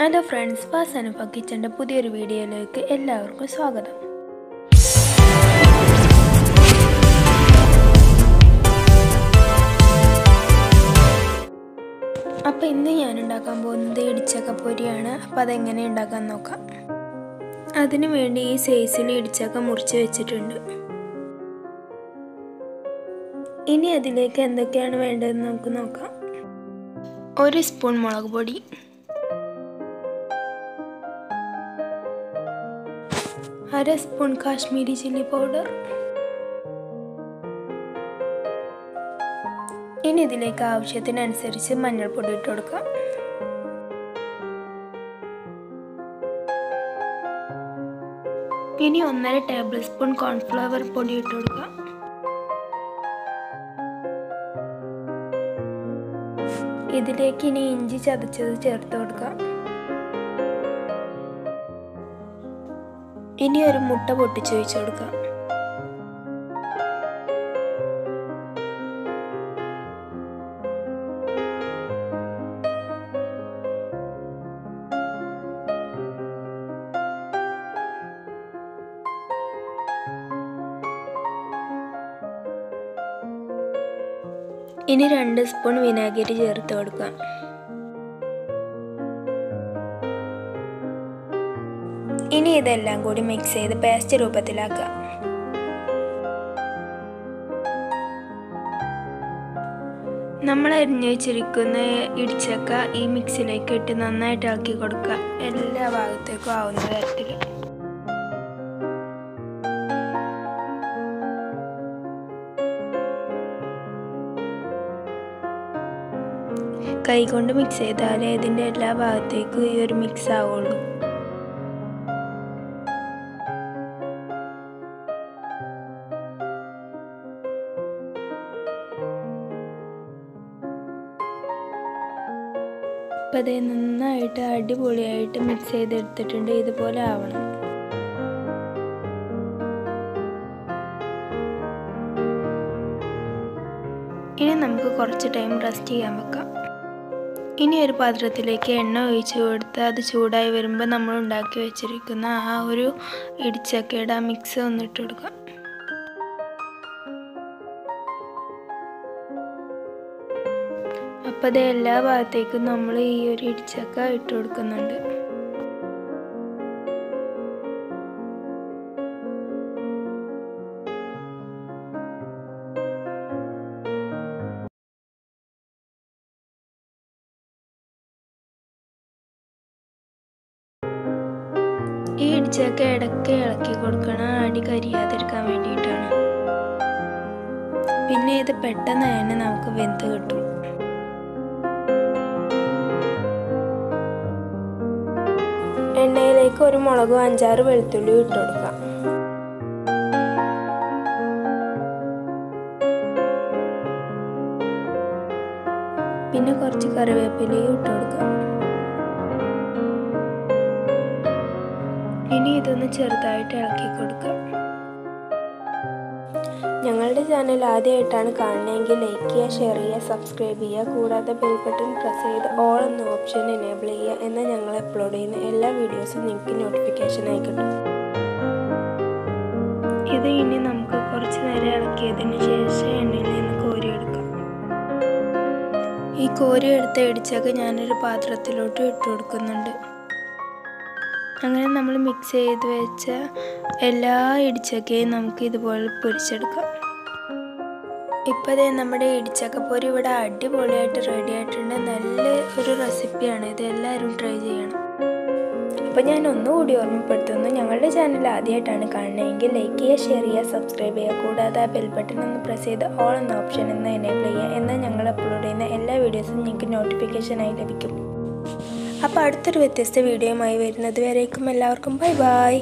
Hello friends, Fas Anofa Kitchen പുതിയൊരു വീഡിയോയിലേക്ക് എല്ലാവർക്കും സ്വാഗതം. അപ്പോൾ ഇന്ന് ഞാൻ ഉണ്ടാക്കാൻ പോകുന്നത് ഇടിച്ചക്ക പൊരിയാണ്. അപ്പോൾ അതെങ്ങനെ ഉണ്ടാക്കാൻ നോക്കാം. അതിനു വേണ്ടി ഈ സൈസിൽ ഇടിച്ചക്ക മുറിച്ച് വെച്ചിട്ടുണ്ട്. ഇനി അതിലേക്ക് എന്തൊക്കെയാണ് വേണ്ടതെന്ന് നമുക്ക് നോക്കാം. 1 സ്പൂൺ മുളക് പൊടി, 1/2 സ്പൂൺ കാശ്മീരി ചില്ലി പൗഡർ. ഇനി ഇതിലേക്ക് ആവശ്യത്തിനനുസരിച്ച് മഞ്ഞൾപ്പൊടി ഇട്ട് കൊടുക്കാം. ഇനി 1.5 ടേബിൾ സ്പൂൺ കോൺഫ്ലവർ പൊടി ഇട്ട് കൊടുക്കാം. ഇതിലേക്ക് ഇനി ഇഞ്ചി ചതച്ചത് ചേർത്ത് കൊടുക്കാം. ഇനി ഒരു മുട്ട പൊട്ടിച്ച് ഒഴിച്ചു കൊടുക്കാം. ഇനി 2 സ്പൂൺ വിനാഗിരി ചേർത്ത് കൊടുക്കാം. ഇനി ഇതെല്ലാം കൂടി മിക്സ് ചെയ്ത് പേസ്റ്റ് രൂപത്തിലാക്കാം. നമ്മൾ അരിഞ്ഞു വെച്ചിരിക്കുന്ന ഇടിച്ചക്ക ഈ മിക്സിയിലേക്ക് ഇട്ട് നന്നായിട്ട് ഇളക്കി കൊടുക്കുക, എല്ലാ ഭാഗത്തേക്കും ആവുന്ന തരത്തിൽ. കൈകൊണ്ട് മിക്സ് ചെയ്താലേ ഇതിൻ്റെ എല്ലാ ഭാഗത്തേക്കും ഈ ഒരു മിക്സ് ആവുള്ളൂ. അപ്പോൾ അത് നന്നായിട്ട് അടിപൊളിയായിട്ട് മിക്സ് ചെയ്തെടുത്തിട്ടുണ്ട്. ഇതുപോലെ ആവണം. ഇനി നമുക്ക് കുറച്ച് ടൈം റെസ്റ്റ് ചെയ്യാൻ വെക്കാം. ഇനി ഒരു പാത്രത്തിലേക്ക് എണ്ണ ഒഴിച്ച് കൊടുത്ത് അത് ചൂടായി വരുമ്പോൾ നമ്മൾ ഉണ്ടാക്കി വെച്ചിരിക്കുന്ന ആ ഒരു ഇടിച്ചക്കയുടെ ആ മിക്സ് ഒന്നിട്ട് കൊടുക്കാം. അപ്പോൾ അത് എല്ലാ ഭാഗത്തേക്കും നമ്മൾ ഈ ഒരു ഇടിച്ചക്ക ഇട്ട് കൊടുക്കുന്നുണ്ട്. ഈ ഇടിച്ചക്ക ഇടയ്ക്ക് ഇളക്കി കൊടുക്കണം, അടി കരിയാതിരിക്കാൻ വേണ്ടിയിട്ടാണ്. പിന്നെ ഇത് പെട്ടെന്ന് തന്നെ നമുക്ക് വെന്ത് കിട്ടും. എണ്ണയിലേക്ക് ഒരു മുളകും 5-6 വെളുത്തുള്ളിയും ഇട്ട് കൊടുക്കാം. പിന്നെ കുറച്ച് കറിവേപ്പിലയും ഇട്ട് കൊടുക്കാം. ഇനി ഇതൊന്ന് ചെറുതായിട്ട് ഇളക്കി കൊടുക്കാം. ഞങ്ങളുടെ ചാനൽ ആദ്യമായിട്ടാണ് കാണുന്നതെങ്കിൽ ലൈക്ക് ചെയ്യുക, ഷെയർ ചെയ്യുക, സബ്സ്ക്രൈബ് ചെയ്യുക. കൂടാതെ ബെൽ ബട്ടൺ പ്രസ് ചെയ്ത് ഓൾ എന്ന ഓപ്ഷൻ എനേബിൾ ചെയ്യുക. എന്നാൽ ഞങ്ങൾ അപ്ലോഡ് ചെയ്യുന്ന എല്ലാ വീഡിയോസും നിങ്ങൾക്ക് നോട്ടിഫിക്കേഷനായി കിട്ടും. ഇത് ഇനി നമുക്ക് കുറച്ച് നേരം ഇളക്കിയതിന് ശേഷം എണ്ണയിൽ നിന്ന് കോരിയെടുക്കാം. ഈ കോരിയെടുത്ത ഇടിച്ചൊക്കെ ഞാനൊരു പാത്രത്തിലോട്ട് ഇട്ട് കൊടുക്കുന്നുണ്ട്. അങ്ങനെ നമ്മൾ മിക്സ് ചെയ്ത് വെച്ച എല്ലാ ഇടിച്ചക്കയും നമുക്ക് ഇതുപോലെ പൊരിച്ചെടുക്കാം. ഇപ്പോൾ ദേ നമ്മുടെ ഇടിച്ചക്കപ്പൊരി ഇവിടെ അടിപൊളിയായിട്ട് റെഡി ആയിട്ടുണ്ട്. നല്ല ഒരു റെസിപ്പിയാണ് ഇത്, എല്ലാവരും ട്രൈ ചെയ്യണം. അപ്പോൾ ഞാൻ ഒന്നുകൂടി ഓർമ്മപ്പെടുത്തുന്നു, ഞങ്ങളുടെ ചാനൽ ആദ്യമായിട്ടാണ് കാണുന്നതെങ്കിൽ ലൈക്ക് ചെയ്യുക, ഷെയർ ചെയ്യുക, സബ്സ്ക്രൈബ് ചെയ്യുക. കൂടാതെ ആ ബെൽ ബട്ടൺ ഒന്ന് പ്രസ് ചെയ്ത് ഓൾ എന്ന ഓപ്ഷൻ ഒന്ന് എനേബിൾ ചെയ്യുക. എന്നാൽ ഞങ്ങൾ അപ്ലോഡ് ചെയ്യുന്ന എല്ലാ വീഡിയോസും നിങ്ങൾക്ക് നോട്ടിഫിക്കേഷനായി ലഭിക്കും. അപ്പോൾ അടുത്തൊരു വ്യത്യസ്ത വീഡിയോയുമായി വരുന്നത് വരേക്കും എല്ലാവർക്കും ബൈ ബൈ.